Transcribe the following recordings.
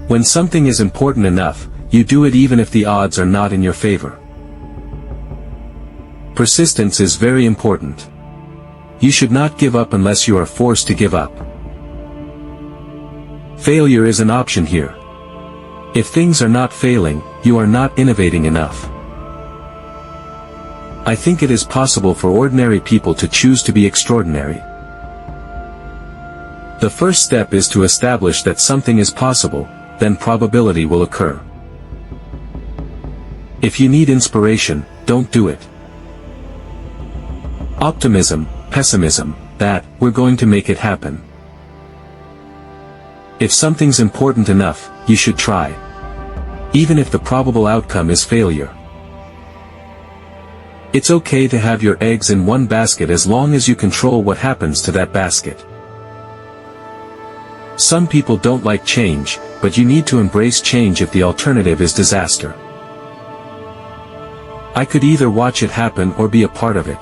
When something is important enough, you do it even if the odds are not in your favor. Persistence is very important. You should not give up unless you are forced to give up. Failure is an option here. If things are not failing, you are not innovating enough. I think it is possible for ordinary people to choose to be extraordinary. The first step is to establish that something is possible, then probability will occur. If you need inspiration, don't do it. Optimism, pessimism, that, we're going to make it happen. If something's important enough, you should try. Even if the probable outcome is failure. It's okay to have your eggs in one basket as long as you control what happens to that basket. Some people don't like change, but you need to embrace change if the alternative is disaster. I could either watch it happen or be a part of it.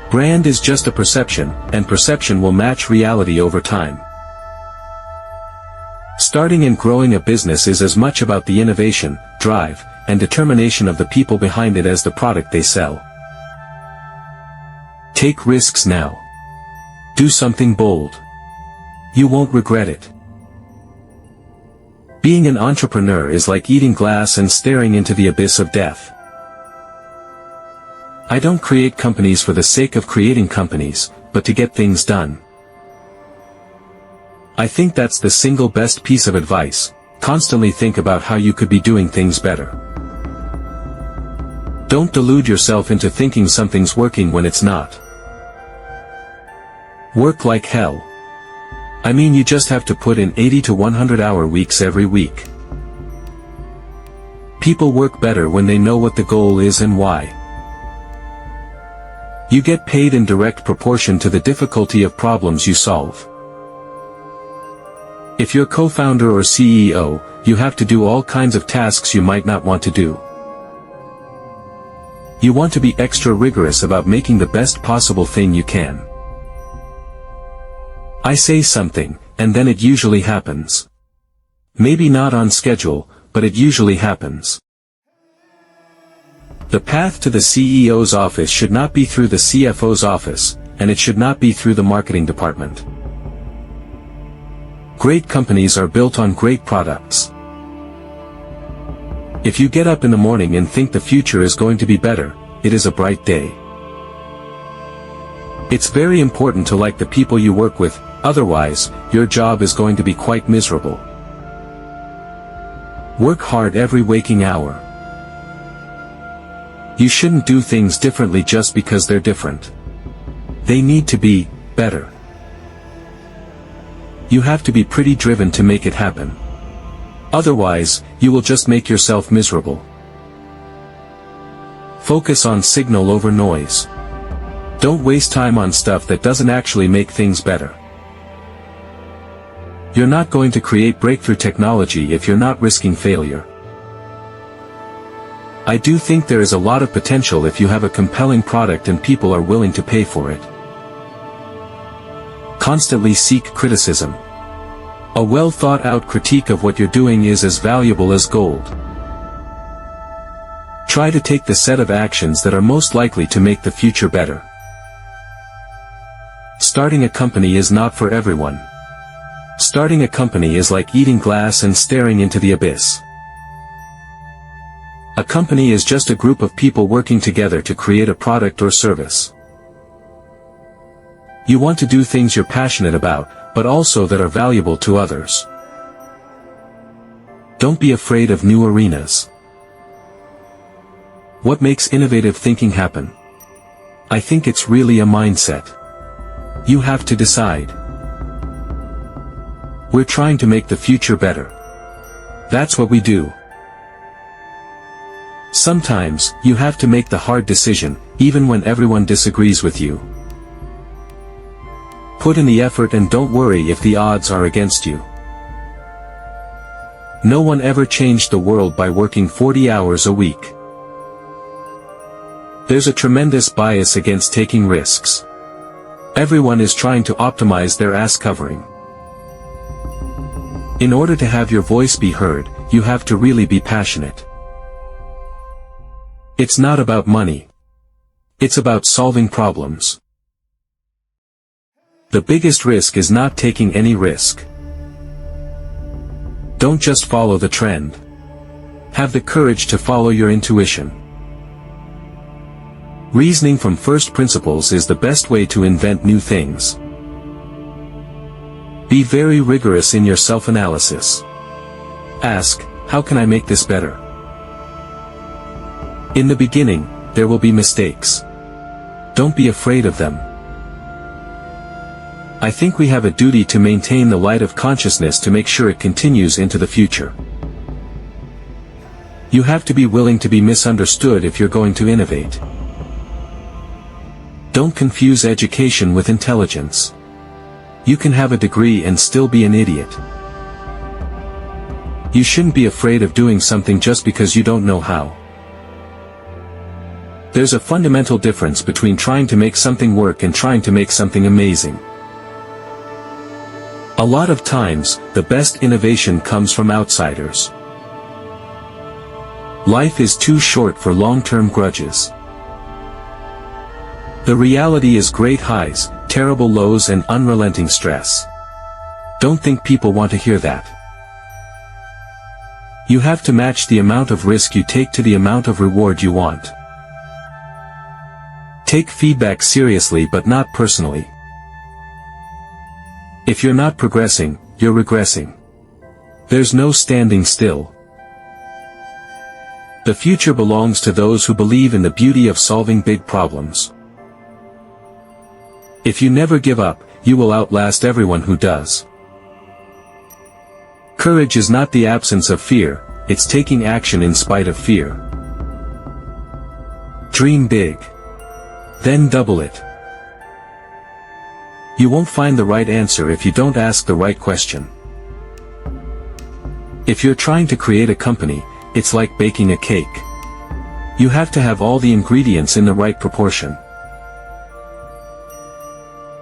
Brand is just a perception, and perception will match reality over time. Starting and growing a business is as much about the innovation, drive, and determination of the people behind it as the product they sell. Take risks now. Do something bold. You won't regret it. Being an entrepreneur is like eating glass and staring into the abyss of death. I don't create companies for the sake of creating companies, but to get things done. I think that's the single best piece of advice. Constantly think about how you could be doing things better. Don't delude yourself into thinking something's working when it's not. Work like hell. I mean, you just have to put in 80 to 100-hour weeks every week. People work better when they know what the goal is and why. You get paid in direct proportion to the difficulty of problems you solve. If you're co-founder or CEO, you have to do all kinds of tasks you might not want to do. You want to be extra rigorous about making the best possible thing you can. I say something, and then it usually happens. Maybe not on schedule, but it usually happens. The path to the CEO's office should not be through the CFO's office, and it should not be through the marketing department. Great companies are built on great products. If you get up in the morning and think the future is going to be better, it is a bright day. It's very important to like the people you work with, otherwise, your job is going to be quite miserable. Work hard every waking hour. You shouldn't do things differently just because they're different. They need to be better. You have to be pretty driven to make it happen. Otherwise, you will just make yourself miserable. Focus on signal over noise. Don't waste time on stuff that doesn't actually make things better. You're not going to create breakthrough technology if you're not risking failure. I do think there is a lot of potential if you have a compelling product and people are willing to pay for it. Constantly seek criticism. A well thought out critique of what you're doing is as valuable as gold. Try to take the set of actions that are most likely to make the future better. Starting a company is not for everyone. Starting a company is like eating glass and staring into the abyss. A company is just a group of people working together to create a product or service. You want to do things you're passionate about, but also that are valuable to others. Don't be afraid of new arenas. What makes innovative thinking happen? I think it's really a mindset. You have to decide. We're trying to make the future better. That's what we do. Sometimes, you have to make the hard decision, even when everyone disagrees with you. Put in the effort and don't worry if the odds are against you. No one ever changed the world by working 40 hours a week. There's a tremendous bias against taking risks. Everyone is trying to optimize their ass covering. In order to have your voice be heard, you have to really be passionate. It's not about money. It's about solving problems. The biggest risk is not taking any risk. Don't just follow the trend. Have the courage to follow your intuition. Reasoning from first principles is the best way to invent new things. Be very rigorous in your self-analysis. Ask, how can I make this better? In the beginning, there will be mistakes. Don't be afraid of them. I think we have a duty to maintain the light of consciousness to make sure it continues into the future. You have to be willing to be misunderstood if you're going to innovate. Don't confuse education with intelligence. You can have a degree and still be an idiot. You shouldn't be afraid of doing something just because you don't know how. There's a fundamental difference between trying to make something work and trying to make something amazing. A lot of times, the best innovation comes from outsiders. Life is too short for long-term grudges. The reality is great highs, terrible lows and unrelenting stress. Don't think people want to hear that. You have to match the amount of risk you take to the amount of reward you want. Take feedback seriously but not personally. If you're not progressing, you're regressing. There's no standing still. The future belongs to those who believe in the beauty of solving big problems. If you never give up, you will outlast everyone who does. Courage is not the absence of fear, it's taking action in spite of fear. Dream big. Then double it. You won't find the right answer if you don't ask the right question. If you're trying to create a company, it's like baking a cake. You have to have all the ingredients in the right proportion.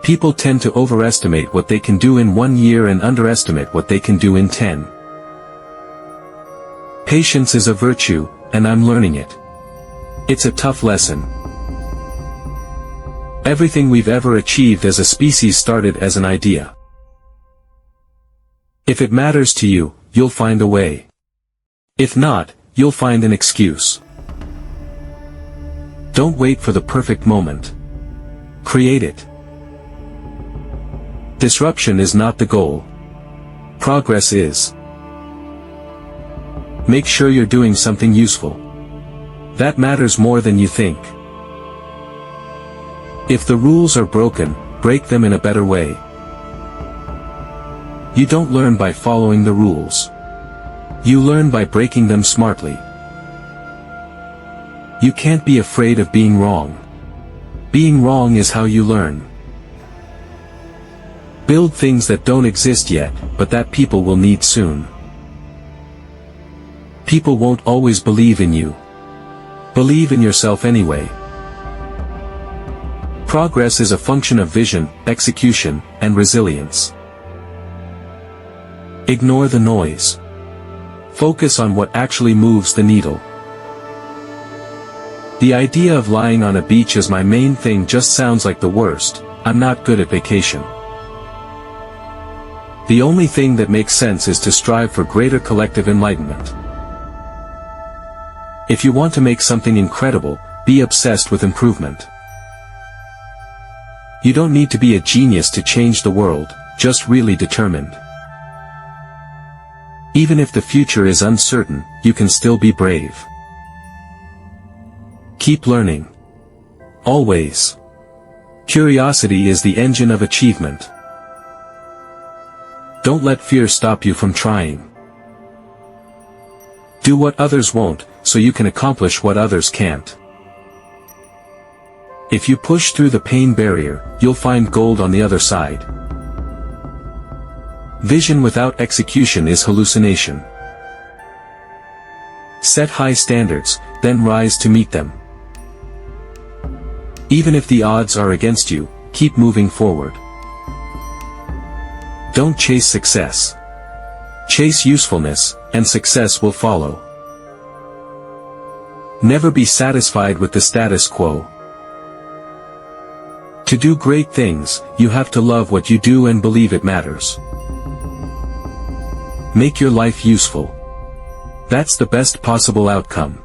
People tend to overestimate what they can do in 1 year and underestimate what they can do in 10. Patience is a virtue, and I'm learning it. It's a tough lesson. Everything we've ever achieved as a species started as an idea. If it matters to you, you'll find a way. If not, you'll find an excuse. Don't wait for the perfect moment. Create it. Disruption is not the goal. Progress is. Make sure you're doing something useful. That matters more than you think. If the rules are broken, break them in a better way. You don't learn by following the rules. You learn by breaking them smartly. You can't be afraid of being wrong. Being wrong is how you learn. Build things that don't exist yet, but that people will need soon. People won't always believe in you. Believe in yourself anyway. Progress is a function of vision, execution, and resilience. Ignore the noise. Focus on what actually moves the needle. The idea of lying on a beach as my main thing just sounds like the worst. I'm not good at vacation. The only thing that makes sense is to strive for greater collective enlightenment. If you want to make something incredible, be obsessed with improvement. You don't need to be a genius to change the world, just really determined. Even if the future is uncertain, you can still be brave. Keep learning. Always. Curiosity is the engine of achievement. Don't let fear stop you from trying. Do what others won't, so you can accomplish what others can't. If you push through the pain barrier, you'll find gold on the other side. Vision without execution is hallucination. Set high standards, then rise to meet them. Even if the odds are against you, keep moving forward. Don't chase success. Chase usefulness, and success will follow. Never be satisfied with the status quo. To do great things, you have to love what you do and believe it matters. Make your life useful. That's the best possible outcome.